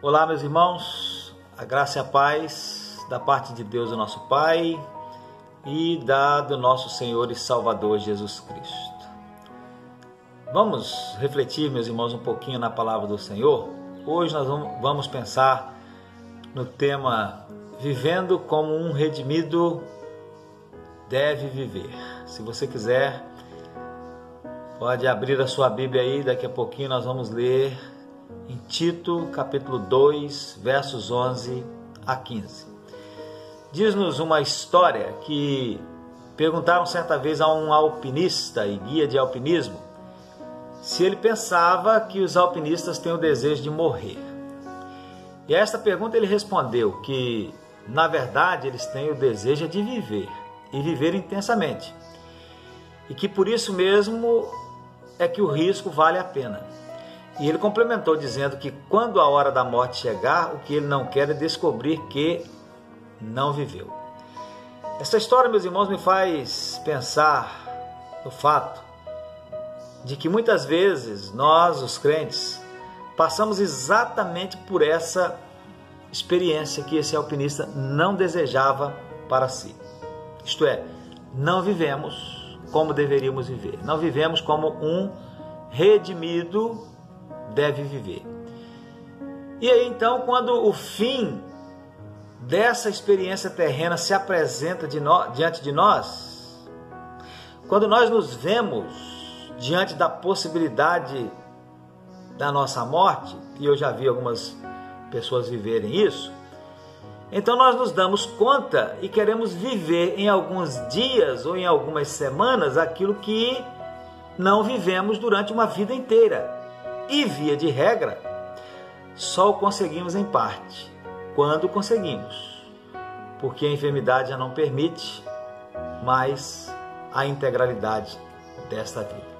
Olá, meus irmãos, a graça e a paz da parte de Deus, o nosso Pai, e do nosso Senhor e Salvador Jesus Cristo. Vamos refletir, meus irmãos, um pouquinho na palavra do Senhor. Hoje nós vamos pensar no tema Vivendo como um redimido deve viver. Se você quiser, pode abrir a sua Bíblia aí, daqui a pouquinho nós vamos ler em Tito, capítulo 2, versos 11 a 15. Diz-nos uma história que perguntaram certa vez a um alpinista e guia de alpinismo se ele pensava que os alpinistas têm o desejo de morrer. E a esta pergunta ele respondeu que, na verdade, eles têm o desejo de viver, e viver intensamente. E que por isso mesmo é que o risco vale a pena. E ele complementou dizendo que quando a hora da morte chegar, o que ele não quer é descobrir que não viveu. Essa história, meus irmãos, me faz pensar no fato de que muitas vezes nós, os crentes, passamos exatamente por essa experiência que esse alpinista não desejava para si. Isto é, não vivemos como deveríamos viver. Não vivemos como um redimido deve viver. E aí então, quando o fim dessa experiência terrena se apresenta diante de nós, quando nós nos vemos diante da possibilidade da nossa morte, e eu já vi algumas pessoas viverem isso, então nós nos damos conta e queremos viver em alguns dias ou em algumas semanas aquilo que não vivemos durante uma vida inteira. E, via de regra, só o conseguimos em parte, quando conseguimos, porque a enfermidade já não permite mais a integralidade desta vida.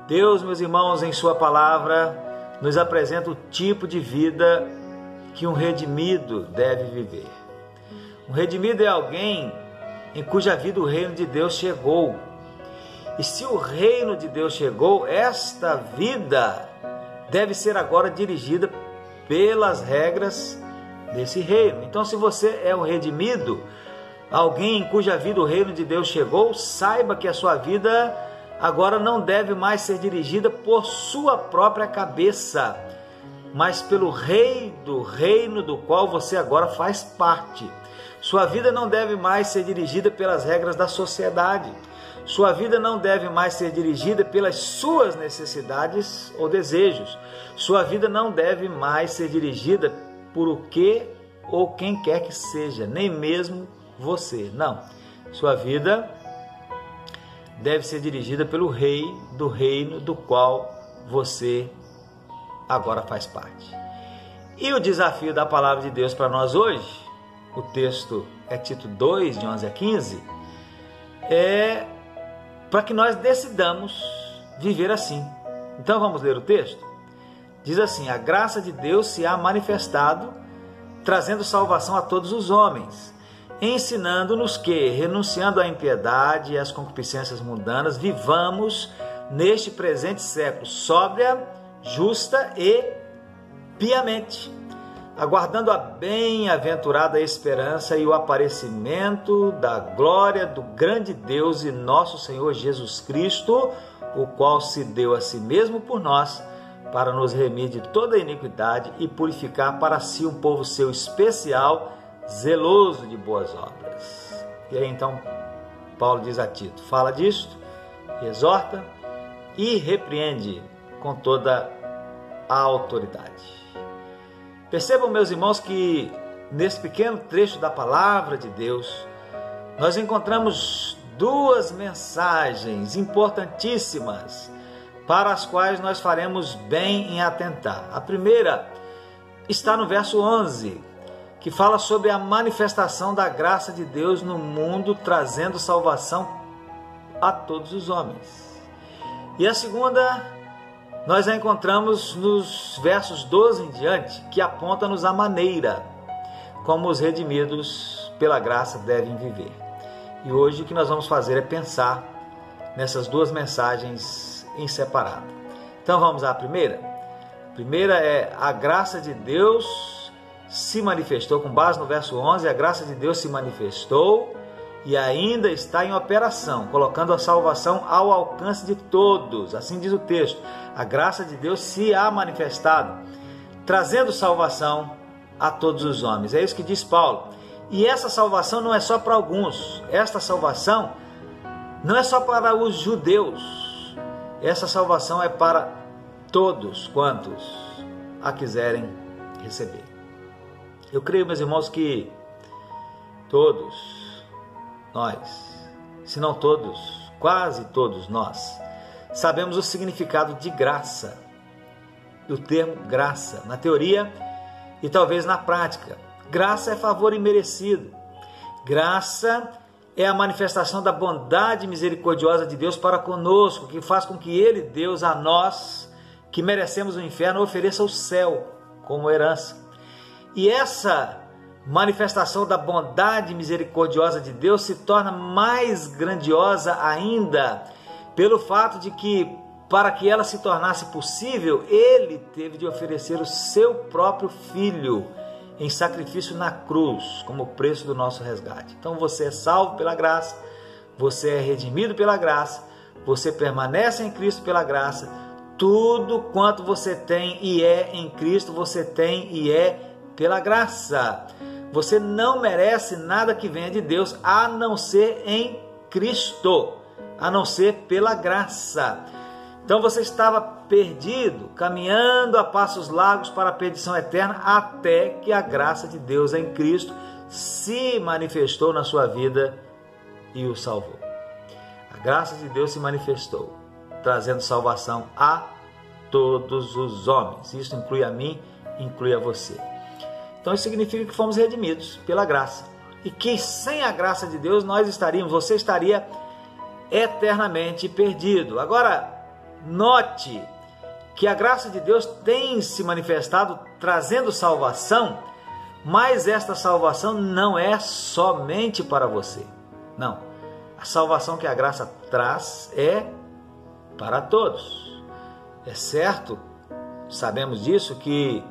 Deus, meus irmãos, em sua palavra, nos apresenta o tipo de vida que um redimido deve viver. Um redimido é alguém em cuja vida o reino de Deus chegou. E se o reino de Deus chegou, esta vida deve ser agora dirigida pelas regras desse reino. Então, se você é um redimido, alguém em cuja vida o reino de Deus chegou, saiba que a sua vida agora não deve mais ser dirigida por sua própria cabeça, mas pelo rei do reino do qual você agora faz parte. Sua vida não deve mais ser dirigida pelas regras da sociedade. Sua vida não deve mais ser dirigida pelas suas necessidades ou desejos. Sua vida não deve mais ser dirigida por o que ou quem quer que seja, nem mesmo você. Não. Sua vida deve ser dirigida pelo rei do reino do qual você agora faz parte. E o desafio da palavra de Deus para nós hoje, o texto é Tito 2, de 11 a 15, é para que nós decidamos viver assim. Então vamos ler o texto? Diz assim: a graça de Deus se há manifestado, trazendo salvação a todos os homens, ensinando-nos que, renunciando à impiedade e às concupiscências mundanas, vivamos neste presente século sóbria, justa e piamente, aguardando a bem-aventurada esperança e o aparecimento da glória do grande Deus e nosso Senhor Jesus Cristo, o qual se deu a si mesmo por nós, para nos remir de toda iniquidade e purificar para si um povo seu especial, zeloso de boas obras. E aí então Paulo diz a Tito: fala disto, exorta e repreende com toda a autoridade. Percebam, meus irmãos, que nesse pequeno trecho da palavra de Deus, nós encontramos duas mensagens importantíssimas para as quais nós faremos bem em atentar. A primeira está no verso 11, que fala sobre a manifestação da graça de Deus no mundo, trazendo salvação a todos os homens. E a segunda nós a encontramos nos versos 12 em diante, que aponta-nos a maneira como os redimidos pela graça devem viver. E hoje o que nós vamos fazer é pensar nessas duas mensagens em separado. Então vamos à primeira. Primeira é a graça de Deus se manifestou, com base no verso 11, a graça de Deus se manifestou e ainda está em operação, colocando a salvação ao alcance de todos. Assim diz o texto, a graça de Deus se há manifestado, trazendo salvação a todos os homens. É isso que diz Paulo. E essa salvação não é só para alguns, esta salvação não é só para os judeus, essa salvação é para todos quantos a quiserem receber. Eu creio, meus irmãos, que todos nós, se não todos, quase todos nós, sabemos o significado de graça, do termo graça, na teoria e talvez na prática. Graça é favor imerecido. Graça é a manifestação da bondade misericordiosa de Deus para conosco, que faz com que Ele, Deus, a nós, que merecemos o inferno, ofereça o céu como herança. E essa manifestação da bondade misericordiosa de Deus se torna mais grandiosa ainda pelo fato de que, para que ela se tornasse possível, Ele teve de oferecer o seu próprio Filho em sacrifício na cruz, como preço do nosso resgate. Então você é salvo pela graça, você é redimido pela graça, você permanece em Cristo pela graça. Tudo quanto você tem e é em Cristo, você tem e é pela graça. Você não merece nada que venha de Deus, a não ser em Cristo, a não ser pela graça. Então você estava perdido, caminhando a passos largos para a perdição eterna, até que a graça de Deus em Cristo se manifestou na sua vida e o salvou. A graça de Deus se manifestou, trazendo salvação a todos os homens. Isso inclui a mim, inclui a você. Então isso significa que fomos redimidos pela graça. E que sem a graça de Deus você estaria eternamente perdido. Agora, note que a graça de Deus tem se manifestado trazendo salvação, mas esta salvação não é somente para você. Não. A salvação que a graça traz é para todos. É certo, sabemos disso, que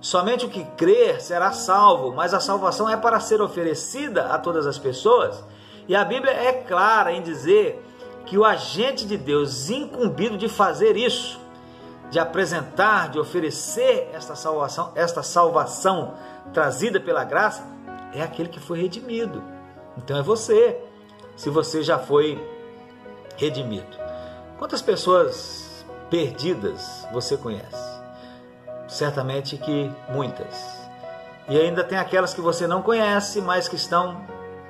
somente o que crer será salvo, mas a salvação é para ser oferecida a todas as pessoas. E a Bíblia é clara em dizer que o agente de Deus incumbido de fazer isso, de apresentar, de oferecer esta salvação trazida pela graça, é aquele que foi redimido. Então é você, se você já foi redimido. Quantas pessoas perdidas você conhece? Certamente que muitas. E ainda tem aquelas que você não conhece, mas que estão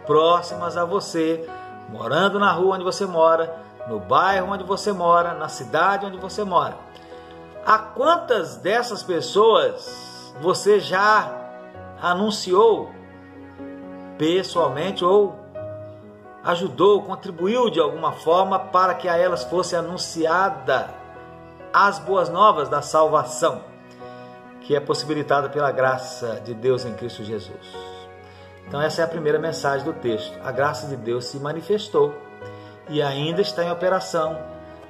próximas a você, morando na rua onde você mora, no bairro onde você mora, na cidade onde você mora. A quantas dessas pessoas você já anunciou pessoalmente ou ajudou, contribuiu de alguma forma para que a elas fosse anunciada as boas novas da salvação, que é possibilitada pela graça de Deus em Cristo Jesus? Então essa é a primeira mensagem do texto. A graça de Deus se manifestou e ainda está em operação,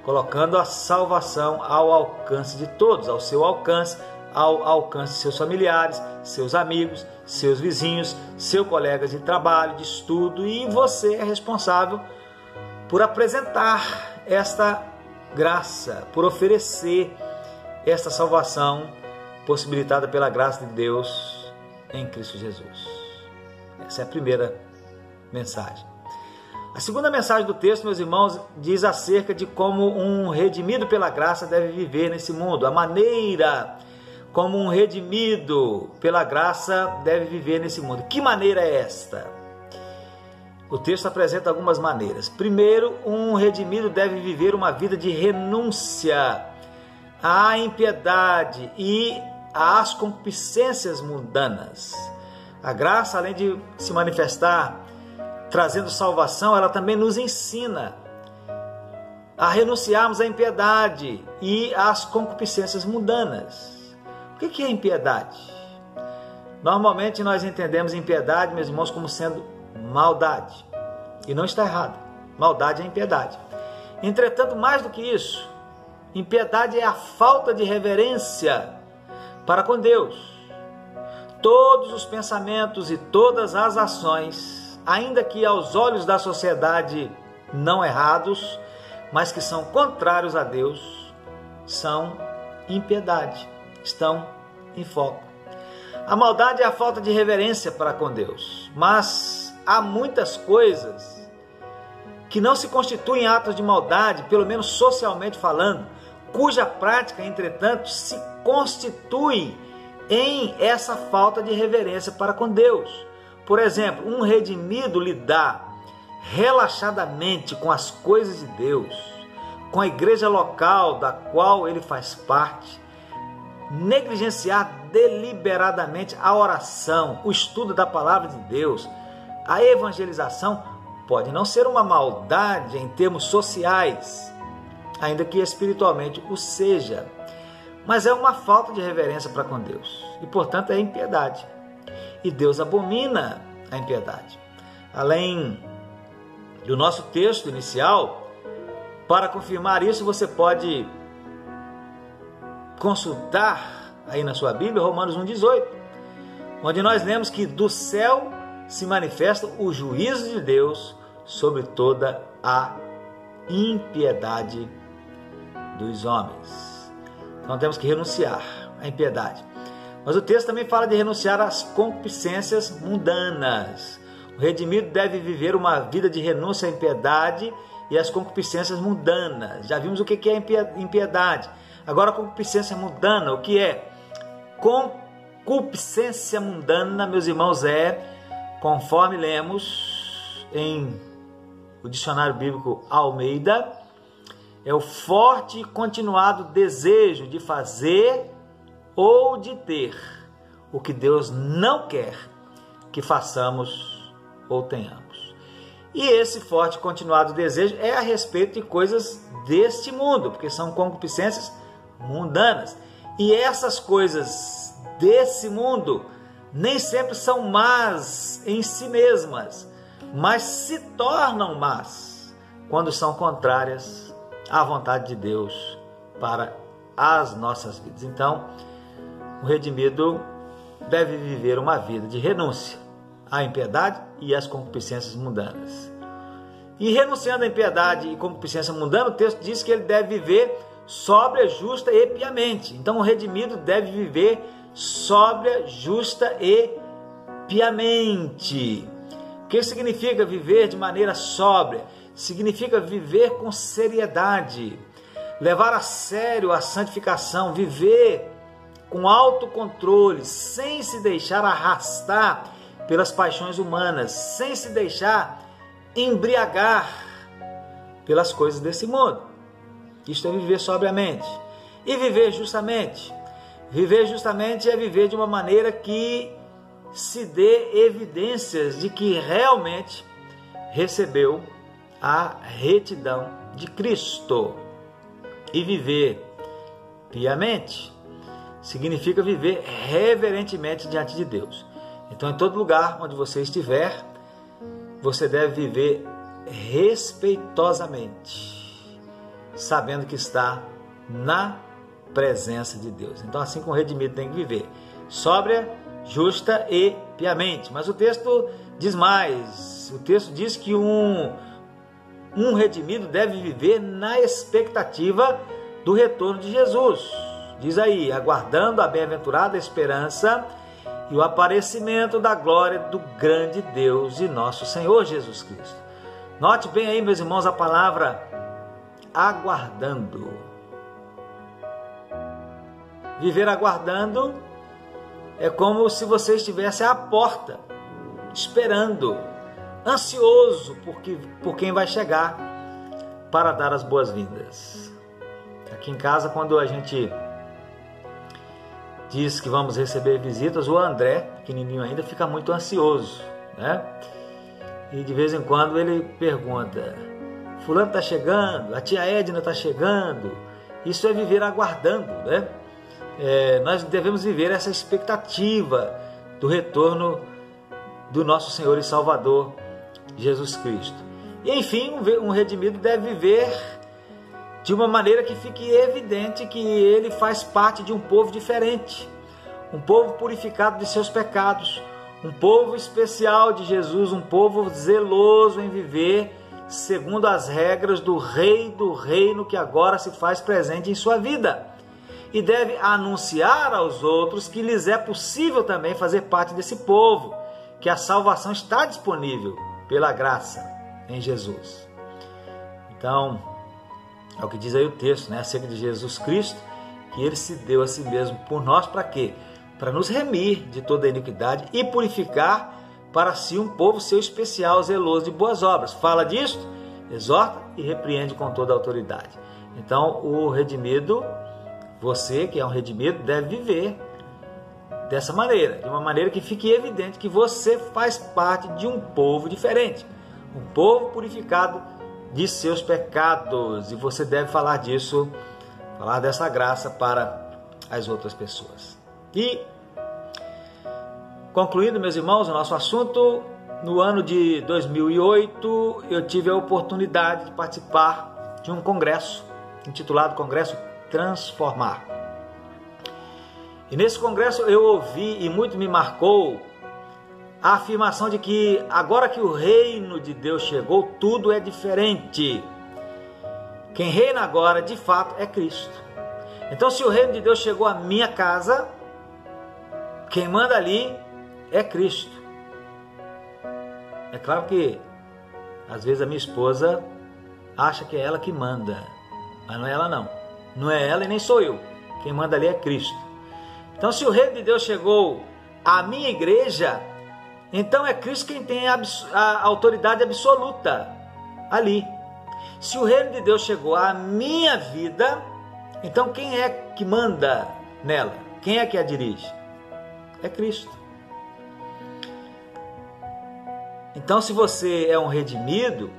colocando a salvação ao alcance de todos, ao seu alcance, ao alcance de seus familiares, seus amigos, seus vizinhos, seus colegas de trabalho, de estudo, e você é responsável por apresentar esta graça, por oferecer esta salvação possibilitada pela graça de Deus em Cristo Jesus. Essa é a primeira mensagem. A segunda mensagem do texto, meus irmãos, diz acerca de como um redimido pela graça deve viver nesse mundo. A maneira como um redimido pela graça deve viver nesse mundo. Que maneira é esta? O texto apresenta algumas maneiras. Primeiro, um redimido deve viver uma vida de renúncia à impiedade e às concupiscências mundanas. A graça, além de se manifestar trazendo salvação, ela também nos ensina a renunciarmos à impiedade e às concupiscências mundanas. O que é impiedade? Normalmente nós entendemos impiedade, meus irmãos, como sendo maldade. E não está errado. Maldade é impiedade. Entretanto, mais do que isso, impiedade é a falta de reverência para com Deus. Todos os pensamentos e todas as ações, ainda que aos olhos da sociedade não errados, mas que são contrários a Deus, são impiedade, estão em foco. A maldade é a falta de reverência para com Deus, mas há muitas coisas que não se constituem atos de maldade, pelo menos socialmente falando, cuja prática, entretanto, se constitui em essa falta de reverência para com Deus. Por exemplo, um redimido lidar relaxadamente com as coisas de Deus, com a igreja local da qual ele faz parte, negligenciar deliberadamente a oração, o estudo da palavra de Deus, a evangelização, pode não ser uma maldade em termos sociais, ainda que espiritualmente o seja, mas é uma falta de reverência para com Deus e, portanto, é impiedade. E Deus abomina a impiedade. Além do nosso texto inicial, para confirmar isso, você pode consultar aí na sua Bíblia Romanos 1,18, onde nós lemos que do céu se manifesta o juízo de Deus sobre toda a impiedade dos homens. Então temos que renunciar à impiedade. Mas o texto também fala de renunciar às concupiscências mundanas. O redimido deve viver uma vida de renúncia à impiedade e às concupiscências mundanas. Já vimos o que é impiedade. Agora a concupiscência mundana, o que é? Concupiscência mundana, meus irmãos, conforme lemos em o dicionário bíblico Almeida, é o forte e continuado desejo de fazer ou de ter o que Deus não quer que façamos ou tenhamos. E esse forte e continuado desejo é a respeito de coisas deste mundo, porque são concupiscências mundanas. E essas coisas desse mundo nem sempre são más em si mesmas, mas se tornam más quando são contrárias à vontade de Deus para as nossas vidas. Então, o redimido deve viver uma vida de renúncia à impiedade e às concupiscências mundanas. E renunciando à impiedade e concupiscência mundana, o texto diz que ele deve viver sóbria, justa e piamente. Então, o redimido deve viver sóbria, justa e piamente. O que significa viver de maneira sóbria? Significa viver com seriedade, levar a sério a santificação, viver com autocontrole, sem se deixar arrastar pelas paixões humanas, sem se deixar embriagar pelas coisas desse mundo. Isto é viver sobriamente. E viver justamente. Viver justamente é viver de uma maneira que se dê evidências de que realmente recebeu a retidão de Cristo. E viver piamente significa viver reverentemente diante de Deus. Então, em todo lugar onde você estiver, você deve viver respeitosamente, sabendo que está na presença de Deus. Então, assim como o redimido tem que viver, sóbria, justa e piamente. Mas o texto diz mais. O texto diz que um redimido deve viver na expectativa do retorno de Jesus. Diz aí, aguardando a bem-aventurada esperança e o aparecimento da glória do grande Deus e nosso Senhor Jesus Cristo. Note bem aí, meus irmãos, a palavra aguardando. Viver aguardando é como se você estivesse à porta, esperando, ansioso por quem vai chegar para dar as boas-vindas. Aqui em casa, quando a gente diz que vamos receber visitas, o André, pequenininho ainda, fica muito ansioso, né? E de vez em quando ele pergunta: fulano está chegando, a tia Edna está chegando. Isso é viver aguardando, né? Nós devemos viver essa expectativa do retorno do nosso Senhor e Salvador Jesus Cristo. E enfim, um redimido deve viver de uma maneira que fique evidente que ele faz parte de um povo diferente, um povo purificado de seus pecados, um povo especial de Jesus, um povo zeloso em viver segundo as regras do Rei do Reino que agora se faz presente em sua vida. E deve anunciar aos outros que lhes é possível também fazer parte desse povo, que a salvação está disponível pela graça em Jesus. Então, é o que diz aí o texto, né, acerca de Jesus Cristo, que ele se deu a si mesmo por nós para quê? Para nos remir de toda a iniquidade e purificar para si um povo seu especial, zeloso de boas obras. Fala disto, exorta e repreende com toda a autoridade. Então, o redimido, você que é um redimido, deve viver dessa maneira, de uma maneira que fique evidente que você faz parte de um povo diferente, um povo purificado de seus pecados, e você deve falar disso, falar dessa graça para as outras pessoas. E, concluindo, meus irmãos, o nosso assunto, no ano de 2008, eu tive a oportunidade de participar de um congresso, intitulado Congresso Transformar. E nesse congresso eu ouvi, e muito me marcou, a afirmação de que agora que o reino de Deus chegou, tudo é diferente. Quem reina agora, de fato, é Cristo. Então, se o reino de Deus chegou à minha casa, quem manda ali é Cristo. É claro que, às vezes, a minha esposa acha que é ela que manda, mas não é ela não. Não é ela e nem sou eu. Quem manda ali é Cristo. Então, se o reino de Deus chegou à minha igreja, então é Cristo quem tem a autoridade absoluta ali. Se o reino de Deus chegou à minha vida, então quem é que manda nela? Quem é que a dirige? É Cristo. Então, se você é um redimido,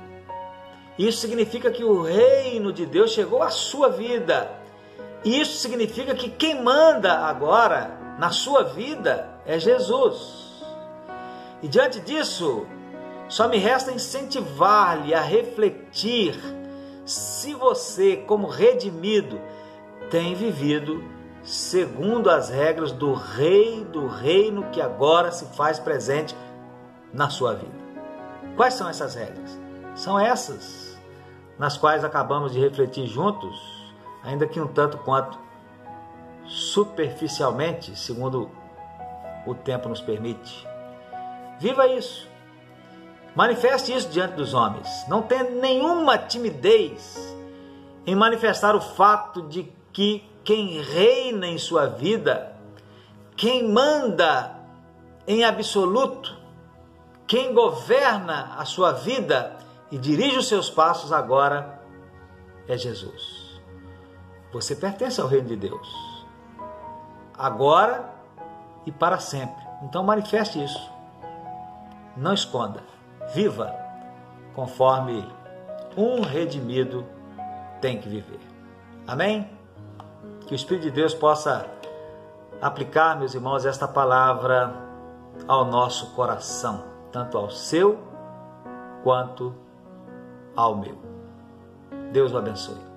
isso significa que o reino de Deus chegou à sua vida. Isso significa que quem manda agora na sua vida é Jesus. E diante disso, só me resta incentivar-lhe a refletir se você, como redimido, tem vivido segundo as regras do Rei do Reino que agora se faz presente na sua vida. Quais são essas regras? São essas nas quais acabamos de refletir juntos, ainda que um tanto quanto superficialmente, segundo o tempo nos permite. Viva isso. Manifeste isso diante dos homens. Não tenha nenhuma timidez em manifestar o fato de que quem reina em sua vida, quem manda em absoluto, quem governa a sua vida e dirige os seus passos agora é Jesus. Você pertence ao reino de Deus, agora e para sempre. Então manifeste isso. Não esconda. Viva conforme um redimido tem que viver. Amém? Que o Espírito de Deus possa aplicar, meus irmãos, esta palavra ao nosso coração, tanto ao seu quanto ao meu. Deus o abençoe.